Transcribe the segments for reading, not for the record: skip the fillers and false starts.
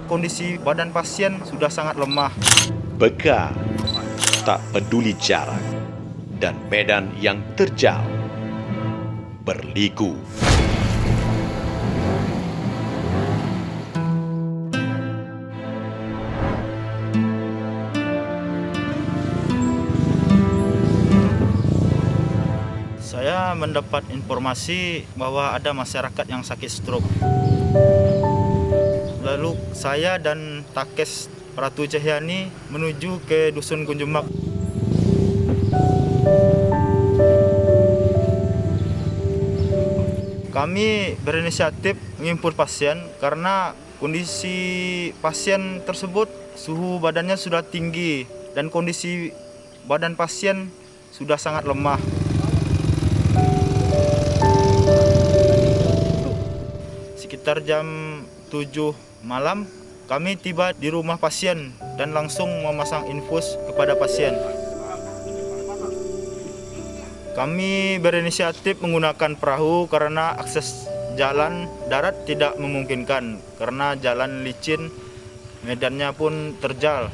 kondisi badan pasien sudah sangat lemah. Beka, tak peduli jarak, dan medan yang terjal, berliku. Saya mendapat informasi bahwa ada masyarakat yang sakit stroke. Lalu saya dan Takes Ratu Cahyani menuju ke Dusun Gunjumak. Kami berinisiatif mengimpun pasien karena kondisi pasien tersebut suhu badannya sudah tinggi dan kondisi badan pasien sudah sangat lemah. Sekitar jam 7 malam, kami tiba di rumah pasien dan langsung memasang infus kepada pasien. Kami berinisiatif menggunakan perahu karena akses jalan darat tidak memungkinkan karena jalan licin, medannya pun terjal.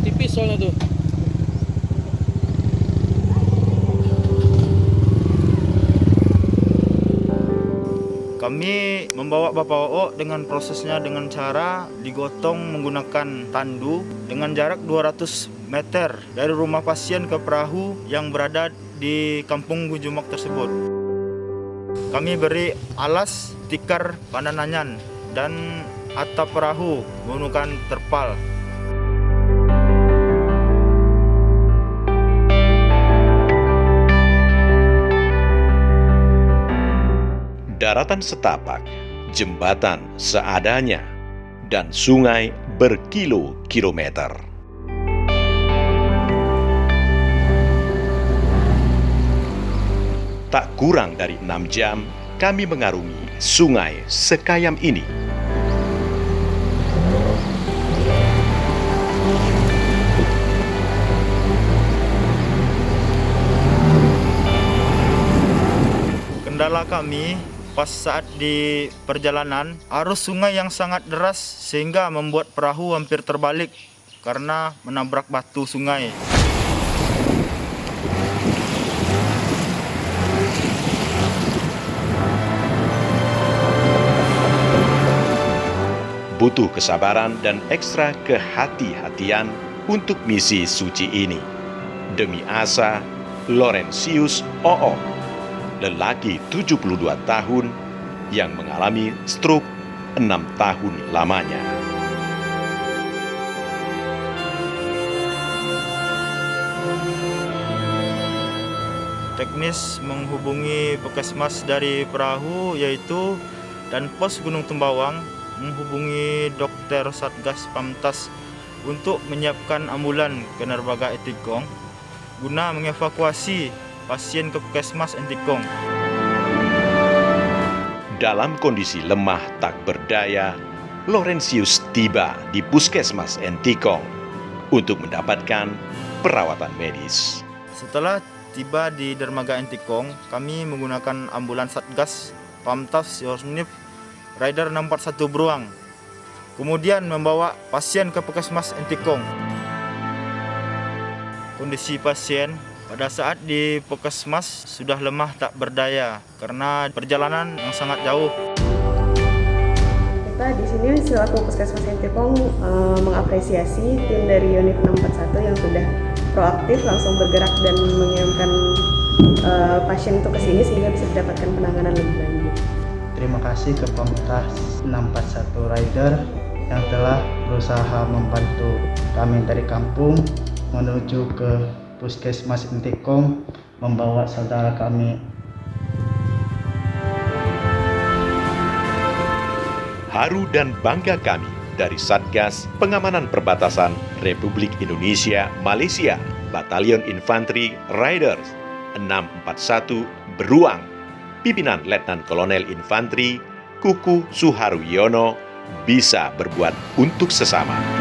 Tipis soalnya tuh. Kami membawa Bapak Oo dengan prosesnya dengan cara digotong menggunakan tandu dengan jarak 200 meter dari rumah pasien ke perahu yang berada di kampung Gunjumak tersebut. Kami beri alas, tikar, pandananyan, dan atap perahu menggunakan terpal. Daratan setapak, jembatan seadanya, dan sungai berkilo-kilometer. Tak kurang dari 6 jam, kami mengarungi sungai sekayam ini. Kendala kami pas saat di perjalanan, arus sungai yang sangat deras sehingga membuat perahu hampir terbalik karena menabrak batu sungai. Butuh kesabaran dan ekstra kehati-hatian untuk misi suci ini. Demi asa, Laurentius Oo, lelaki 72 tahun yang mengalami stroke 6 tahun lamanya. Teknis menghubungi puskesmas dari perahu yaitu dan pos Gunung Tembawang menghubungi dokter Satgas Pamtas untuk menyiapkan ambulan ke Dermaga Entikong guna mengevakuasi pasien ke puskesmas Entikong. Dalam kondisi lemah tak berdaya, Laurentius tiba di puskesmas Entikong untuk mendapatkan perawatan medis. Setelah tiba di Dermaga Entikong, kami menggunakan ambulans Satgas Pamtas Yorsnif Rider 641 Beruang. Kemudian membawa pasien ke puskesmas Entikong. Kondisi pasien pada saat di puskesmas sudah lemah tak berdaya karena perjalanan yang sangat jauh. Kita di sini selaku Puskesmas Entikong mengapresiasi tim dari unit 641 yang sudah proaktif langsung bergerak dan mengirimkan pasien itu ke sini sehingga bisa mendapatkan penanganan lebih lanjut. Terima kasih ke Pamtas 641 Rider yang telah berusaha membantu kami dari kampung menuju ke Puskesmas Entikong membawa saudara kami. Haru dan bangga kami dari Satgas Pengamanan Perbatasan Republik Indonesia Malaysia Batalion Infanteri Riders 641 Beruang, pimpinan Letnan Kolonel Infanteri Kuku Suharyono bisa berbuat untuk sesama.